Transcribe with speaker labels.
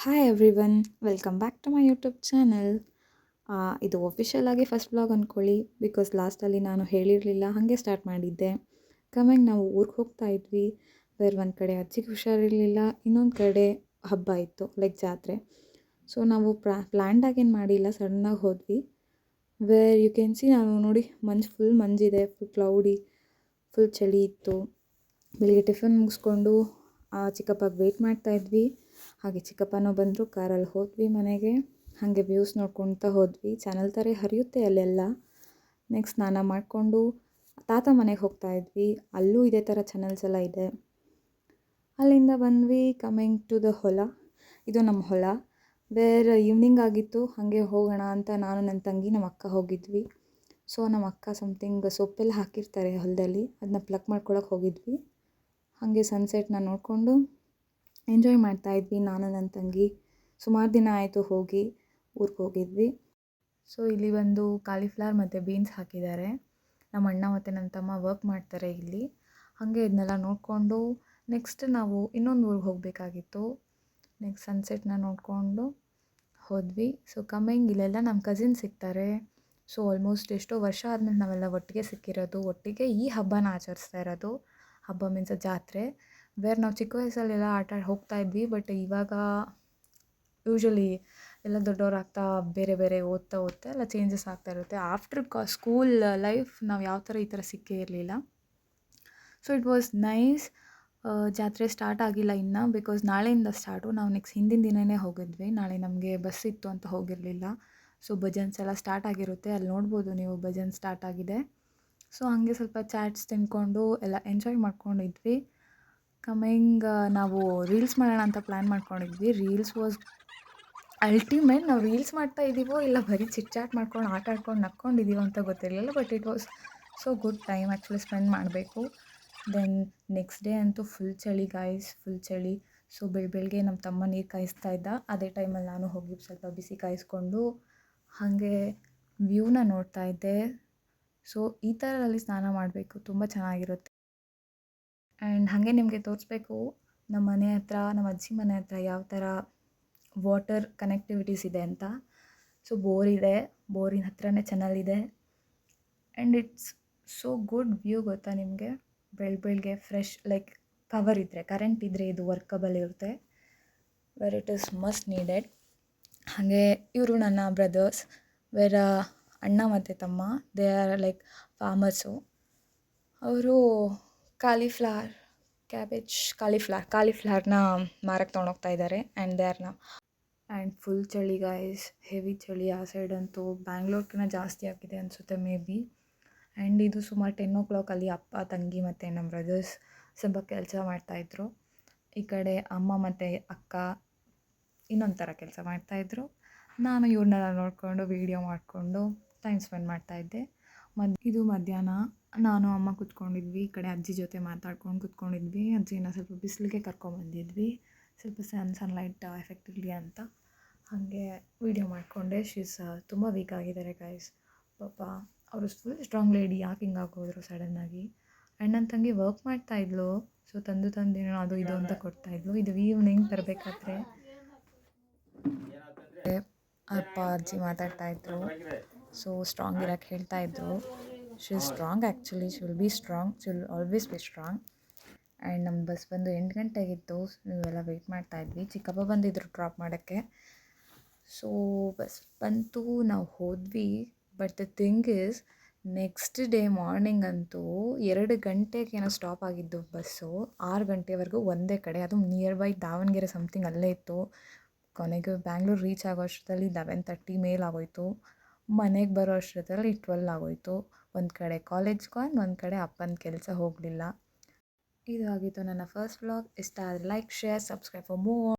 Speaker 1: Hi everyone, welcome back to my YouTube channel. ಇದು official ಆಗಿ first blog ಅಂದ್ಕೊಳ್ಳಿ, because ಲಾಸ್ಟಲ್ಲಿ ನಾನು ಹೇಳಿರಲಿಲ್ಲ, ಹಾಗೆ ಸ್ಟಾರ್ಟ್ ಮಾಡಿದ್ದೆ. ಕಮೆಂಗ್ ನಾವು ಊರಿಗೆ ಹೋಗ್ತಾ ಇದ್ವಿ, ಬೇರೆ ಒಂದು ಕಡೆ ಅಜ್ಜಿಗೆ ಹುಷಾರಿರಲಿಲ್ಲ, ಇನ್ನೊಂದು ಕಡೆ ಹಬ್ಬ ಇತ್ತು, ಲೈಕ್ ಜಾತ್ರೆ. ಸೊ ನಾವು ಪ್ಲ್ಯಾಂಡಾಗಿ ಏನು ಮಾಡಿಲ್ಲ, ಸಡನ್ನಾಗಿ ಹೋದ್ವಿ. ವೇರ್ ಯು ಕ್ಯಾನ್ ಸಿ, ನಾನು ನೋಡಿ ಫುಲ್ ಮಂಜಿದೆ, ಫುಲ್ ಕ್ಲೌಡಿ, ಫುಲ್ ಚಳಿ ಇತ್ತು. ಬೆಳಿಗ್ಗೆ ಟಿಫನ್ ಮುಗಿಸ್ಕೊಂಡು ಚಿಕ್ಕಪ್ಪಗೆ ವೆಯ್ಟ್ ಮಾಡ್ತಾಯಿದ್ವಿ. ಹಾಗೆ ಚಿಕ್ಕಪ್ಪನೂ ಬಂದರು, ಕಾರಲ್ಲಿ ಹೋದ್ವಿ ಮನೆಗೆ. ಹಾಗೆ ವ್ಯೂಸ್ ನೋಡ್ಕೊಳ್ತಾ ಹೋದ್ವಿ. ಚಾನಲ್ ಥರ ಹರಿಯುತ್ತೆ ಅಲ್ಲೆಲ್ಲ. ನೆಕ್ಸ್ಟ್ ಸ್ನಾನ ಮಾಡಿಕೊಂಡು ತಾತ ಮನೆಗೆ ಹೋಗ್ತಾಯಿದ್ವಿ. ಅಲ್ಲೂ ಇದೇ ಥರ ಚಾನಲ್ಸ್ ಎಲ್ಲ ಇದೆ. ಅಲ್ಲಿಂದ ಬಂದ್ವಿ ಕಮಿಂಗ್ ಟು ದ ಹೊಲ. ಇದು ನಮ್ಮ ಹೊಲ. ವೇರ್ ಈವ್ನಿಂಗ್ ಆಗಿತ್ತು, ಹಾಗೆ ಹೋಗೋಣ ಅಂತ ನಾನು ನನ್ನ ತಂಗಿ ನಮ್ಮ ಅಕ್ಕ ಹೋಗಿದ್ವಿ. ಸೊ ನಮ್ಮ ಅಕ್ಕ ಸಮಥಿಂಗ್ ಸೊಪ್ಪೆಲ್ಲ ಹಾಕಿರ್ತಾರೆ ಹೊಲದಲ್ಲಿ, ಅದನ್ನ ಪ್ಲಕ್ ಮಾಡ್ಕೊಳಕ್ಕೆ ಹೋಗಿದ್ವಿ. ಹಾಗೆ ಸನ್ಸೆಟ್ನ ನೋಡಿಕೊಂಡು ಎಂಜಾಯ್ ಮಾಡ್ತಾಯಿದ್ವಿ ನಾನು ನನ್ನ ತಂಗಿ. ಸುಮಾರು ದಿನ ಆಯಿತು ಹೋಗಿ, ಊರಿಗೆ ಹೋಗಿದ್ವಿ. ಸೊ ಇಲ್ಲಿ ಒಂದು ಕಾಲಿಫ್ಲವರ್ ಮತ್ತು ಬೀನ್ಸ್ ಹಾಕಿದ್ದಾರೆ. ನಮ್ಮ ಅಣ್ಣ ಮತ್ತು ನನ್ನ ತಮ್ಮ ವರ್ಕ್ ಮಾಡ್ತಾರೆ ಇಲ್ಲಿ. ಹಾಗೆ ಇದನ್ನೆಲ್ಲ ನೋಡಿಕೊಂಡು ನೆಕ್ಸ್ಟ್ ನಾವು ಇನ್ನೊಂದು ಊರಿಗೆ ಹೋಗಬೇಕಾಗಿತ್ತು. ನೆಕ್ಸ್ಟ್ ಸನ್ಸೆಟ್ನ ನೋಡಿಕೊಂಡು ಹೋದ್ವಿ. ಸೊ ಕಮ್ಮಿಂಗ್ ಇಲ್ಲೆಲ್ಲ ನಮ್ಮ ಕಸಿನ್ ಸಿಗ್ತಾರೆ. ಸೊ ಆಲ್ಮೋಸ್ಟ್ ಎಷ್ಟೋ ವರ್ಷ ಆದಮೇಲೆ ನಾವೆಲ್ಲ ಒಟ್ಟಿಗೆ ಸಿಕ್ಕಿರೋದು, ಒಟ್ಟಿಗೆ ಈ ಹಬ್ಬನ ಆಚರಿಸ್ತಾ ಇರೋದು. ಹಬ್ಬ ಮೀನ್ಸ್ ಜಾತ್ರೆ. ವೇರ್ ನಾವು ಚಿಕ್ಕ ವಯಸ್ಸಲ್ಲೆಲ್ಲ ಆಟ ಹೋಗ್ತಾ ಇದ್ವಿ, ಬಟ್ ಇವಾಗ ಯೂಶ್ವಲಿ ಎಲ್ಲ ದೊಡ್ಡವರಾಗ್ತಾ ಬೇರೆ ಬೇರೆ ಓದ್ತಾ ಎಲ್ಲ ಚೇಂಜಸ್ ಆಗ್ತಾ ಇರುತ್ತೆ. ಆಫ್ಟರ್ ಸ್ಕೂಲ್ ಲೈಫ್ ನಾವು ಯಾವ ಥರ ಈ ಥರ ಸಿಕ್ಕೇ ಇರಲಿಲ್ಲ. So it was nice. ಜಾತ್ರೆ ಸ್ಟಾರ್ಟ್ ಆಗಿಲ್ಲ ಇನ್ನು, ಬಿಕಾಸ್ ನಾಳೆಯಿಂದ ಸ್ಟಾರ್ಟು. ನಾವು ನೆಕ್ಸ್ಟ್ ಹಿಂದಿನ ದಿನವೇ ಹೋಗಿದ್ವಿ. ನಾಳೆ ನಮಗೆ ಬಸ್ ಇತ್ತು ಅಂತ ಹೋಗಿರಲಿಲ್ಲ. ಸೊ ಭಜನ್ಸ್ ಎಲ್ಲ ಸ್ಟಾರ್ಟ್ ಆಗಿರುತ್ತೆ, ಅಲ್ಲಿ ನೋಡ್ಬೋದು ನೀವು, ಭಜನ್ ಸ್ಟಾರ್ಟ್ ಆಗಿದೆ. ಸೊ ಹಾಗೆ ಸ್ವಲ್ಪ ಚಾಟ್ಸ್ ತಿನ್ಕೊಂಡು ಎಲ್ಲ ಎಂಜಾಯ್ ಮಾಡ್ಕೊಂಡಿದ್ವಿ. ಕಮಿಂಗ್ ನಾವು ರೀಲ್ಸ್ ಮಾಡೋಣ ಅಂತ ಪ್ಲ್ಯಾನ್ ಮಾಡ್ಕೊಂಡಿದ್ವಿ. Reels was ultimate. ನಾವು ರೀಲ್ಸ್ ಮಾಡ್ತಾ ಇದ್ದೀವೋ ಇಲ್ಲ ಬರೀ ಚಿಟ್ ಮಾಡ್ಕೊಂಡು ಆಟ ಆಡ್ಕೊಂಡು ನಕ್ಕೊಂಡಿದ್ದೀವೋ ಅಂತ ಗೊತ್ತಿರಲಿಲ್ಲ. But it was so good time actually spend ಮಾಡಬೇಕು. ದೆನ್ ನೆಕ್ಸ್ಟ್ ಡೇ ಅಂತೂ ಫುಲ್ ಚಳಿ ಗಾಯ್ಸ್, ಫುಲ್ ಚಳಿ. ಸೊ ಬೆಳಗ್ಗೆ ನಮ್ಮ ತಮ್ಮ ನೀರು ಕಾಯಿಸ್ತಾ ಇದ್ದ, ಅದೇ ಟೈಮಲ್ಲಿ ನಾನು ಹೋಗಿ ಸ್ವಲ್ಪ ಬಿಸಿ ಕಾಯಿಸ್ಕೊಂಡು ಹಾಗೆ ವ್ಯೂನ ನೋಡ್ತಾ ಇದ್ದೆ. ಸೊ ಈ ಥರದಲ್ಲಿ ಸ್ನಾನ ಮಾಡಬೇಕು, ತುಂಬ ಚೆನ್ನಾಗಿರುತ್ತೆ. ಆ್ಯಂಡ್ ಹಾಗೆ ನಿಮಗೆ ತೋರಿಸ್ಬೇಕು ನಮ್ಮ ಮನೆ ಹತ್ರ, ನಮ್ಮ ಅಜ್ಜಿ ಮನೆ ಹತ್ರ ಯಾವ ಥರ ವಾಟರ್ ಕನೆಕ್ಟಿವಿಟೀಸ್ ಇದೆ ಅಂತ. ಸೊ ಬೋರ್ ಇದೆ, ಬೋರಿನ ಹತ್ರನೇ ಚಾನಲ್ ಇದೆ. And it's so good view ಗೊತ್ತಾ ನಿಮಗೆ. ಬೆಳಗ್ಗೆ ಫ್ರೆಶ್, ಲೈಕ್ ಪವರ್ ಇದ್ದರೆ, ಕರೆಂಟ್ ಇದ್ದರೆ ಇದು ವರ್ಕಬಲ್ ಇರುತ್ತೆ. Wear it is must needed. ಹಾಗೆ ಇವರು ನನ್ನ ಬ್ರದರ್ಸ್, ವೇರ ಅಣ್ಣ ಮತ್ತು ತಮ್ಮ, ದೇ ಆರ್ ಲೈಕ್ ಫಾರ್ಮರ್ಸು. ಅವರು ಕಾಲಿಫ್ಲವರ್, ಕ್ಯಾಬೇಜ್, ಕಾಲಿಫ್ಲವರ್ನ ಮಾರಕ್ಕೆ ತೊಗೊಂಡೋಗ್ತಾ ಇದ್ದಾರೆ. ಆ್ಯಂಡ್ ದೇ ಆರ್ ನಾ ಆ್ಯಂಡ್ ಫುಲ್ ಚಳಿ ಗಾಯ್ಸ್, ಹೆವಿ ಚಳಿ. ಆ ಸೈಡಂತೂ ಬ್ಯಾಂಗ್ಳೂರ್ಗಿಂತ ಜಾಸ್ತಿ ಆಗಿದೆ ಅನಿಸುತ್ತೆ ಮೇ ಬಿ. ಆ್ಯಂಡ್ ಇದು ಸುಮಾರು 10 o'clock ಅಲ್ಲಿ ಅಪ್ಪ, ತಂಗಿ ಮತ್ತು ನಮ್ಮ ಬ್ರದರ್ಸ್ ಸ್ವಲ್ಪ ಕೆಲಸ ಮಾಡ್ತಾಯಿದ್ರು. ಈ ಕಡೆ ಅಮ್ಮ ಮತ್ತು ಅಕ್ಕ ಇನ್ನೊಂದು ಥರ ಕೆಲಸ ಮಾಡ್ತಾಯಿದ್ರು. ನಾನು ಇವ್ರನ್ನೆಲ್ಲ ನೋಡಿಕೊಂಡು ವೀಡಿಯೋ ಮಾಡಿಕೊಂಡು ಟೈಮ್ ಸ್ಪೆಂಡ್ ಮಾಡ್ತಾಯಿದ್ದೆ. ಇದು ಮಧ್ಯಾಹ್ನ ನಾನು ಅಮ್ಮ ಕೂತ್ಕೊಂಡಿದ್ವಿ. ಈ ಕಡೆ ಅಜ್ಜಿ ಜೊತೆ ಮಾತಾಡ್ಕೊಂಡು ಕೂತ್ಕೊಂಡಿದ್ವಿ. ಅಜ್ಜಿನ ಸ್ವಲ್ಪ ಬಿಸಿಲಿಗೆ ಕರ್ಕೊಂಬಂದಿದ್ವಿ, ಸ್ವಲ್ಪ ಸನ್ಲೈಟ್ ಎಫೆಕ್ಟ್ ಇರಲಿ ಅಂತ. ಹಾಗೆ ವೀಡಿಯೋ ಮಾಡಿಕೊಂಡೆ. ಶೀಸ್ ತುಂಬ ವೀಕ್ ಆಗಿದ್ದಾರೆ ಗೈಸ್, ಪಾಪ. ಅವರು ಫುಲ್ ಸ್ಟ್ರಾಂಗ್ ಲೇಡಿ, ಯಾಕೆ ಹಿಂಗಾಗೋದ್ರು ಸಡನ್ನಾಗಿ. ಆ್ಯಂಡ್ ನನ್ನ ತಂಗಿ ವರ್ಕ್ ಮಾಡ್ತಾಯಿದ್ಲು. ಸೊ ತಂದೇನೋ ಅದು ಇದು ಅಂತ ಕೊಡ್ತಾಯಿದ್ಲು. ಇದು ಈವ್ನಿಂಗ್ ಬರಬೇಕಾದ್ರೆ ಅಪ್ಪ ಅಜ್ಜಿ ಮಾತಾಡ್ತಾಯಿದ್ರು. ಸೊ ಸ್ಟ್ರಾಂಗ್ ಇರೋಕ್ಕೆ ಹೇಳ್ತಾಯಿದ್ರು. She is strong actually, she will be strong, she will always be strong. And ನಮ್ಮ ಬಸ್ ಬಂದು 8 ಗಂಟೆಗಿತ್ತು. ನೀವೆಲ್ಲ ವೆಯ್ಟ್ ಮಾಡ್ತಾಯಿದ್ವಿ. ಚಿಕ್ಕಪ್ಪ ಬಂದಿದ್ದರು ಡ್ರಾಪ್ ಮಾಡೋಕ್ಕೆ. ಸೊ ಬಸ್ ಬಂತು, ನಾವು ಹೋದ್ವಿ. But the thing is, next day morning ಅಂತೂ 2 ಗಂಟೆಗೇನೋ ಸ್ಟಾಪ್ ಆಗಿದ್ದು ಬಸ್ಸು. 6 ಗಂಟೆವರೆಗೂ ಒಂದೇ ಕಡೆ, ಅದು ನಿಯರ್ ಬೈ ದಾವಣಗೆರೆ ಸಮಥಿಂಗ್ ಅಲ್ಲೇ ಇತ್ತು. ಕೊನೆಗೆ ಬ್ಯಾಂಗ್ಳೂರು ರೀಚ್ ಆಗೋ ಅಷ್ಟರಲ್ಲಿ 11:30 ಮೇಲಾಗೋಯಿತು. ಮನೆಗೆ ಬರೋ ಅಷ್ಟರಲ್ಲಿ 12 ಆಗೋಯಿತು. ಒಂದು ಕಡೆ ಕಾಲೇಜ್ಗೆ ಒಂದು ಕಡೆ ಅಪ್ಪನ ಕೆಲಸ ಹೋಗಲಿಲ್ಲ. ಇದು ಆಗಿತ್ತು ನನ್ನ ಫಸ್ಟ್ ವ್ಲಾಗ್. ಇಷ್ಟ ಆದರೆ like, share, subscribe for more.